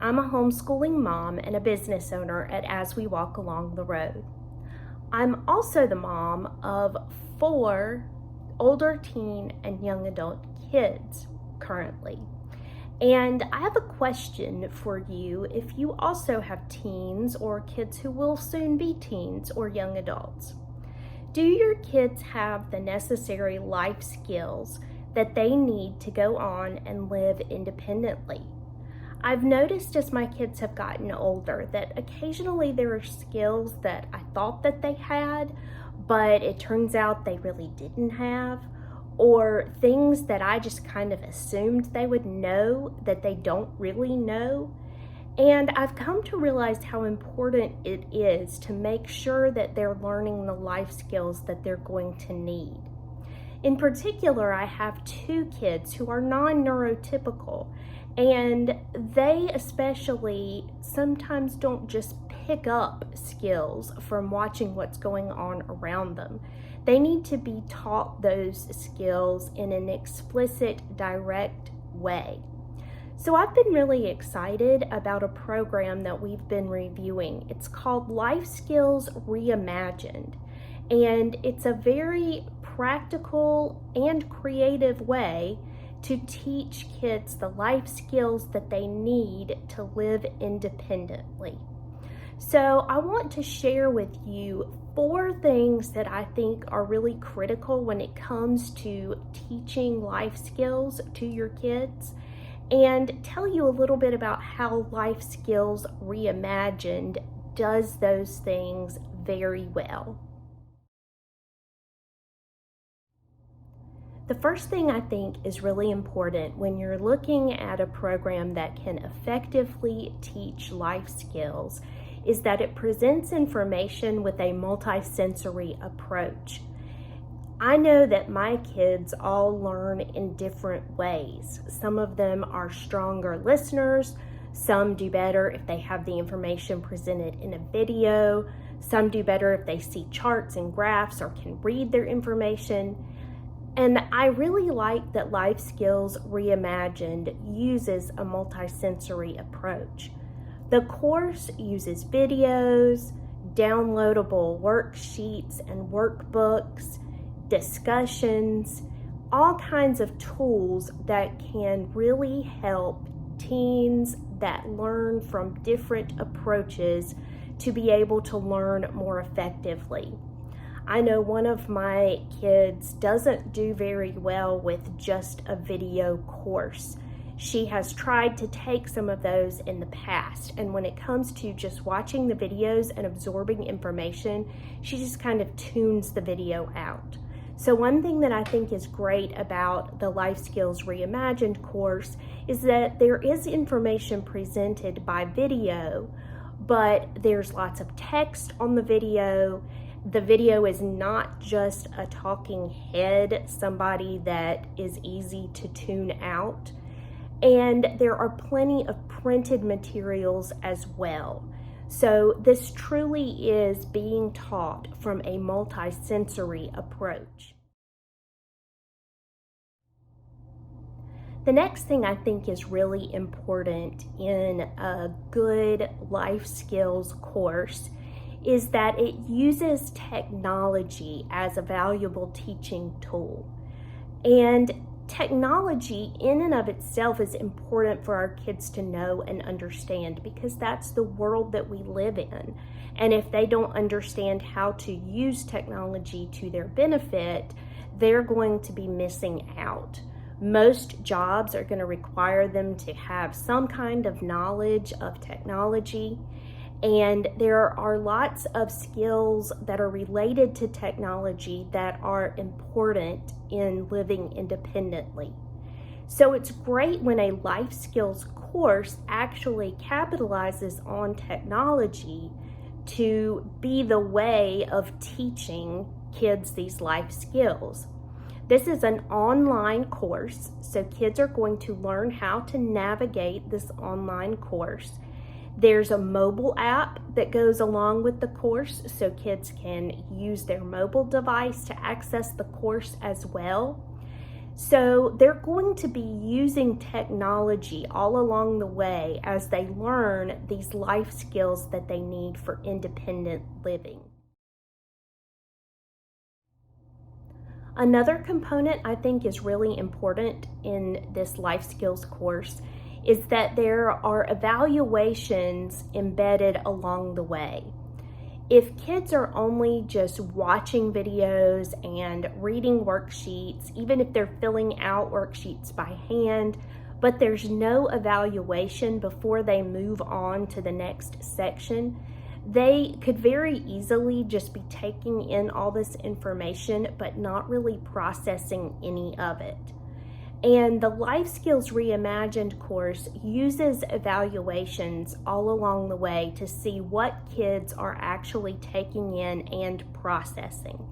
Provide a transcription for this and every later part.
I'm a homeschooling mom and a business owner at As We Walk Along the Road. I'm also the mom of 4 older teen and young adult kids currently. And I have a question for you if you also have teens or kids who will soon be teens or young adults. Do your kids have the necessary life skills that they need to go on and live independently? I've noticed as my kids have gotten older that occasionally there are skills that I thought that they had, but it turns out they really didn't have, or things that I just kind of assumed they would know that they don't really know. And I've come to realize how important it is to make sure that they're learning the life skills that they're going to need. In particular, I have 2 kids who are non-neurotypical, and they especially sometimes don't just pick up skills from watching what's going on around them. They need to be taught those skills in an explicit, direct way. So I've been really excited about a program that we've been reviewing. It's called Life Skills Reimagined, and it's a very practical and creative way to teach kids the life skills that they need to live independently. So I want to share with you 4 things that I think are really critical when it comes to teaching life skills to your kids, and tell you a little bit about how Life Skills Reimagined does those things very well. The first thing I think is really important when you're looking at a program that can effectively teach life skills is that it presents information with a multisensory approach. I know that my kids all learn in different ways. Some of them are stronger listeners, some do better if they have the information presented in a video, some do better if they see charts and graphs or can read their information. And I really like that Life Skills Reimagined uses a multisensory approach. The course uses videos, downloadable worksheets and workbooks, discussions, all kinds of tools that can really help teens that learn from different approaches to be able to learn more effectively. I know one of my kids doesn't do very well with just a video course. She has tried to take some of those in the past, and when it comes to just watching the videos and absorbing information, she just kind of tunes the video out. So one thing that I think is great about the Life Skills Reimagined course is that there is information presented by video, but there's lots of text on the video. The video is not just a talking head, somebody that is easy to tune out. And there are plenty of printed materials as well. So this truly is being taught from a multisensory approach. The next thing I think is really important in a good life skills course is that it uses technology as a valuable teaching tool. And technology in and of itself is important for our kids to know and understand because that's the world that we live in. And if they don't understand how to use technology to their benefit, they're going to be missing out. Most jobs are going to require them to have some kind of knowledge of technology. And there are lots of skills that are related to technology that are important in living independently. So it's great when a life skills course actually capitalizes on technology to be the way of teaching kids these life skills. This is an online course, so kids are going to learn how to navigate this online course. There's a mobile app that goes along with the course, so kids can use their mobile device to access the course as well. So they're going to be using technology all along the way as they learn these life skills that they need for independent living. Another component I think is really important in this life skills course is that there are evaluations embedded along the way. If kids are only just watching videos and reading worksheets, even if they're filling out worksheets by hand, but there's no evaluation before they move on to the next section, they could very easily just be taking in all this information but not really processing any of it. And the Life Skills Reimagined course uses evaluations all along the way to see what kids are actually taking in and processing.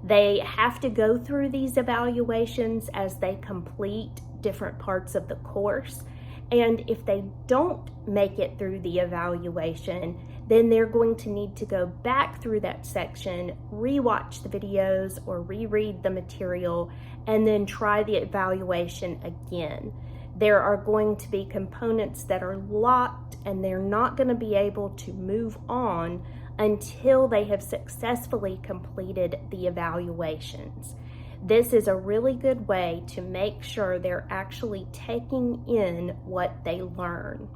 They have to go through these evaluations as they complete different parts of the course. And if they don't make it through the evaluation, then they're going to need to go back through that section, rewatch the videos or reread the material, and then try the evaluation again. There are going to be components that are locked and they're not going to be able to move on until they have successfully completed the evaluations. This is a really good way to make sure they're actually taking in what they learn.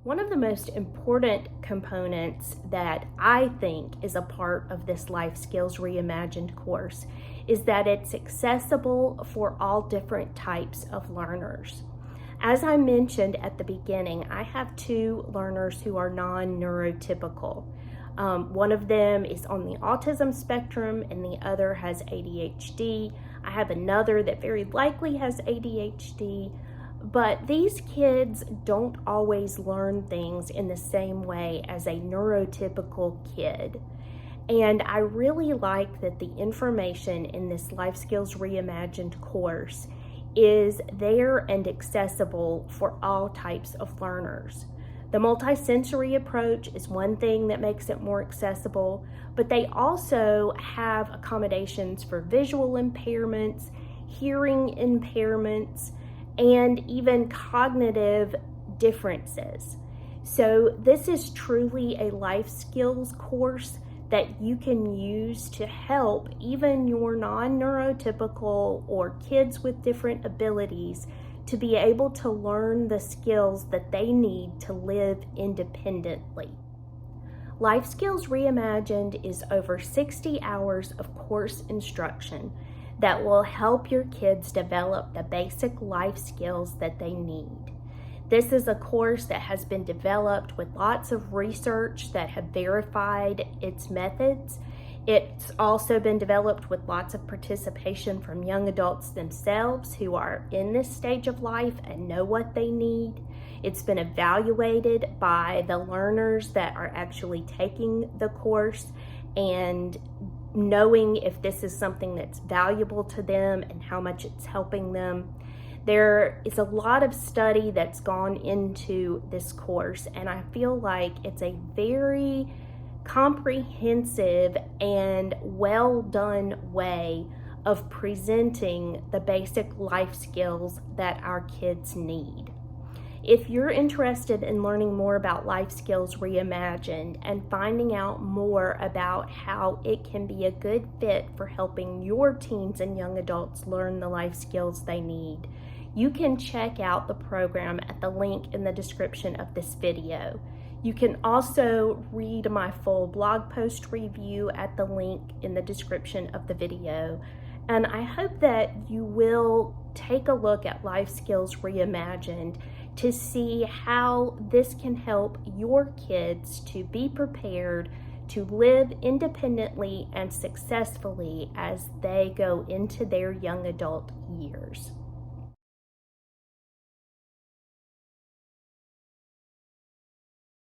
One of the most important components that I think is a part of this Life Skills Reimagined course is that it's accessible for all different types of learners. As I mentioned at the beginning, I have two learners who are non-neurotypical. One of them is on the autism spectrum and the other has ADHD. I have another that very likely has ADHD. But these kids don't always learn things in the same way as a neurotypical kid. And I really like that the information in this Life Skills Reimagined course is there and accessible for all types of learners. The multisensory approach is one thing that makes it more accessible, but they also have accommodations for visual impairments, hearing impairments, and even cognitive differences. So this is truly a life skills course that you can use to help even your non-neurotypical or kids with different abilities to be able to learn the skills that they need to live independently. Life Skills Reimagined is over 60 hours of course instruction that will help your kids develop the basic life skills that they need. This is a course that has been developed with lots of research that have verified its methods. It's also been developed with lots of participation from young adults themselves who are in this stage of life and know what they need. It's been evaluated by the learners that are actually taking the course and knowing if this is something that's valuable to them and how much it's helping them. There is a lot of study that's gone into this course, and I feel like it's a very comprehensive and well done way of presenting the basic life skills that our kids need. If you're interested in learning more about Life Skills Reimagined and finding out more about how it can be a good fit for helping your teens and young adults learn the life skills they need, you can check out the program at the link in the description of this video. You can also read my full blog post review at the link in the description of the video. And I hope that you will take a look at Life Skills Reimagined to see how this can help your kids to be prepared to live independently and successfully as they go into their young adult years.